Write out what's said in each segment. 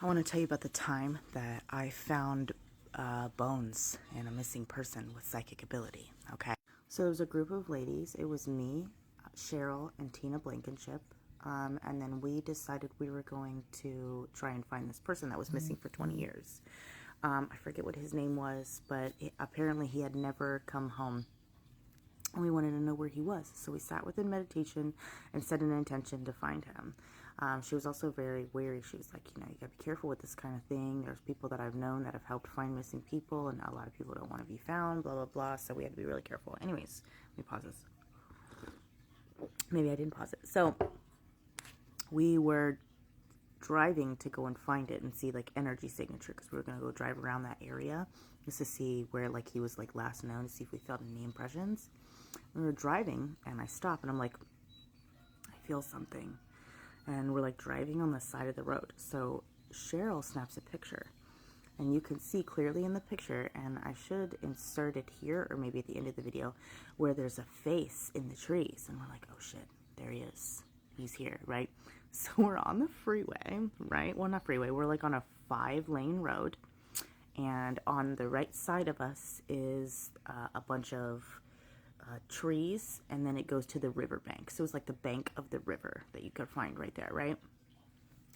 I want to tell you about the time that I found bones and a missing person with psychic ability. Okay. So it was a group of ladies. It was me, Cheryl, and Tina Blankenship. And then we decided we were going to try and find this person that was missing for 20 years. I forget what his name was, but apparently he had never come home. And we wanted to know where he was. So we sat within meditation and set an intention to find him. She was also very wary. She was like, you gotta be careful with this kind of thing. There's people that I've known that have helped find missing people, and a lot of people don't want to be found, blah, blah, blah. So we had to be really careful. Anyways, let me pause this. Maybe I didn't pause it. So we were driving to go and find it and see like energy signature, because we were going to go drive around that area just to see where like he was like last known, to see if we felt any impressions. We were driving and I stop and I'm like, I feel something. And we're like driving on the side of the road. So Cheryl snaps a picture and you can see clearly in the picture, and I should insert it here or maybe at the end of the video, where there's a face in the trees, and we're like, oh shit, there he is. He's here, right? So we're on the freeway, right? Well, not freeway. We're like on a 5-lane road, and on the right side of us is a bunch of trees, and then it goes to the riverbank. So it's like the bank of the river that you could find right there, right?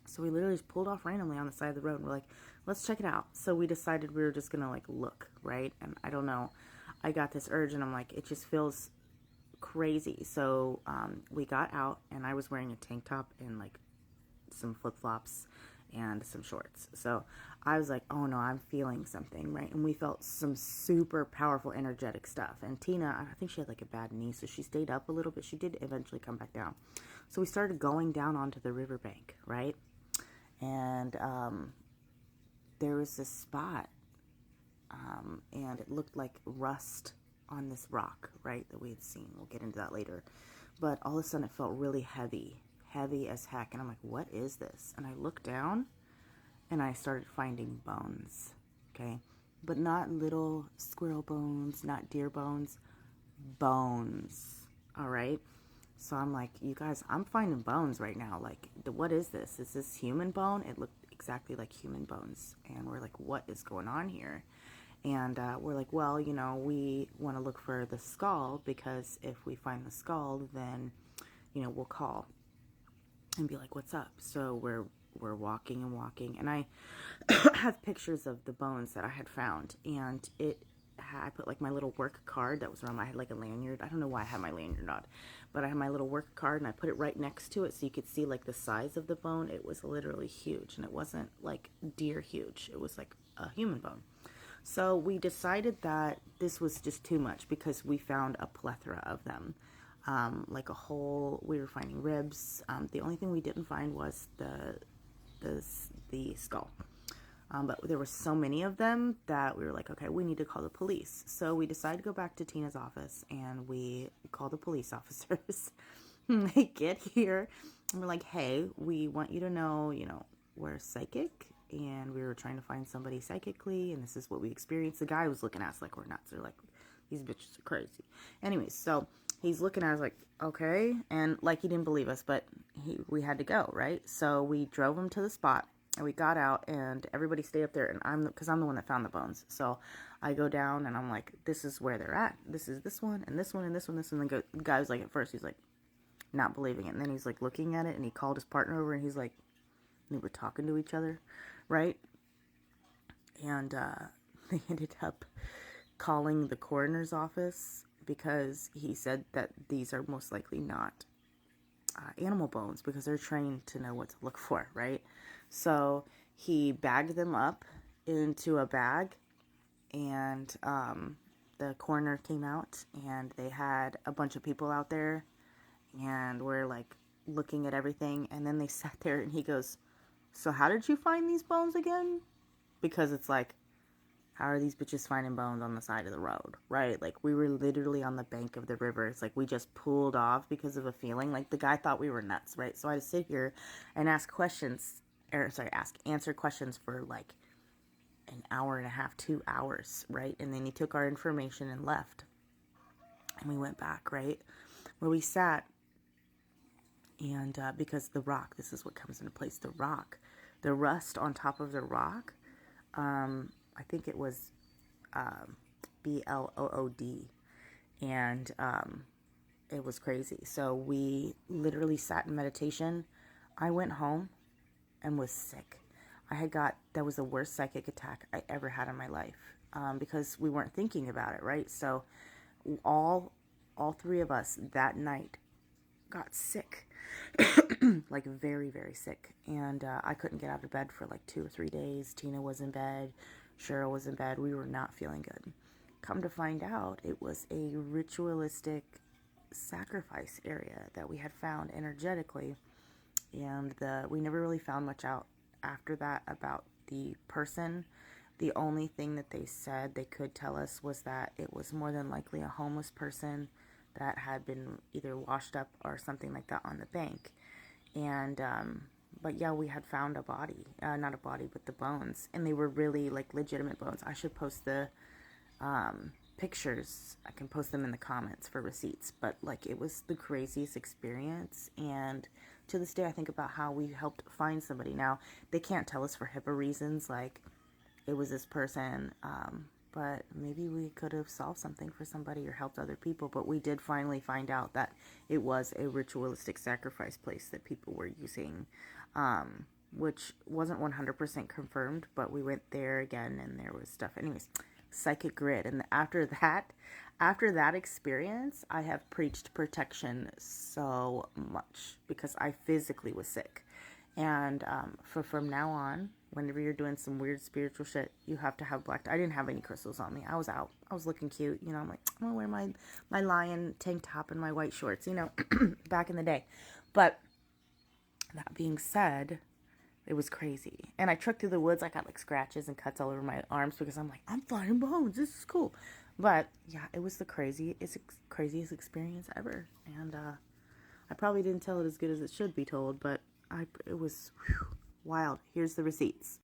So we literally just pulled off randomly on the side of the road, and we're like, let's check it out. So we decided we were just gonna like look, right? And I don't know, I got this urge, and I'm like, it just feels crazy. So we got out, and I was wearing a tank top and like some flip-flops and some shorts. So I was like, oh no, I'm feeling something, right? And we felt some super powerful energetic stuff. And Tina, I think she had like a bad knee, so she stayed up a little bit. She did eventually come back down. So we started going down onto the riverbank, right? And there was this spot, and it looked like rust on this rock, right, that we had seen. We'll get into that later. But all of a sudden it felt really heavy as heck. And I'm like, what is this? And I looked down and I started finding bones, okay? But not little squirrel bones, not deer bones, bones, all right? So I'm like, you guys, I'm finding bones right now. Like, what is this? Is this human bone? It looked exactly like human bones. And we're like, what is going on here? And we're like, well, we want to look for the skull, because if we find the skull, then, we'll call and be like, what's up? So we're walking and walking. And I have pictures of the bones that I had found. And I put like my little work card that was around. I had like a lanyard. I don't know why I had my lanyard on, but I had my little work card, and I put it right next to it so you could see like the size of the bone. It was literally huge, and it wasn't like deer huge. It was like a human bone. So we decided that this was just too much, because we found a plethora of them. Like a whole, we were finding ribs. The only thing we didn't find was the skull. But there were so many of them that we were like, okay, we need to call the police. So we decided to go back to Tina's office, and we call the police officers. They get here, and we're like, hey, we want you to know, we're psychic, and we were trying to find somebody psychically, and this is what we experienced. The guy was looking at us like we're nuts. They're like, these bitches are crazy. Anyways, so he's looking at us like, okay, and like he didn't believe us, but we had to go, right? So we drove him to the spot, and we got out, and everybody stayed up there, and because I'm the one that found the bones. So I go down, and I'm like, this is where they're at. This is this one, and this one, and this one, this one. And the guy was like, at first, he's like, not believing it. And then he's like looking at it, and he called his partner over, and he's like, they were talking to each other, right? And they ended up calling the coroner's office, because he said that these are most likely not animal bones, because they're trained to know what to look for, right? So he bagged them up into a bag, and the coroner came out, and they had a bunch of people out there, and we're like looking at everything, and then they sat there, and he goes, so how did you find these bones again? Because it's like, how are these bitches finding bones on the side of the road, right? Like, we were literally on the bank of the river. It's like we just pulled off because of a feeling. Like, the guy thought we were nuts, right? So I had to sit here and answer questions for like an hour and a half, 2 hours, right? And then he took our information and left. And we went back, right? Where we sat, and because the rock, this is what comes into place, the rock the rust on top of the rock, I think it was Blood, and it was crazy. So we literally sat in meditation. I went home and was sick. That was the worst psychic attack I ever had in my life, because we weren't thinking about it, right? So all three of us that night got sick, like very, very sick. And I couldn't get out of bed for like 2 or 3 days. Tina was in bed. Cheryl was in bed. We were not feeling good. Come to find out, it was a ritualistic sacrifice area that we had found energetically. And we never really found much out after that about the person. The only thing that they said they could tell us was that it was more than likely a homeless person that had been either washed up or something like that on the bank. And but yeah, we had found a body, not a body, but the bones, and they were really like legitimate bones. I should post the pictures. I can post them in the comments for receipts. But like, it was the craziest experience, and to this day I think about how we helped find somebody. Now, they can't tell us for HIPAA reasons, like it was this person, but maybe we could have solved something for somebody or helped other people. But we did finally find out that it was a ritualistic sacrifice place that people were using, which wasn't 100% confirmed, but we went there again and there was stuff. Anyways, psychic grid. And after that experience, I have preached protection so much because I physically was sick. And from now on, whenever you're doing some weird spiritual shit, you have to have black. I didn't have any crystals on me. I was out. I was looking cute. You know, I'm like, I'm going to wear my lion tank top and my white shorts, you know, back in the day. But that being said, it was crazy. And I trekked through the woods. I got like scratches and cuts all over my arms because I'm like, I'm finding bones. This is cool. But yeah, it was the craziest experience ever. And I probably didn't tell it as good as it should be told, but it was wild. Here's the receipts.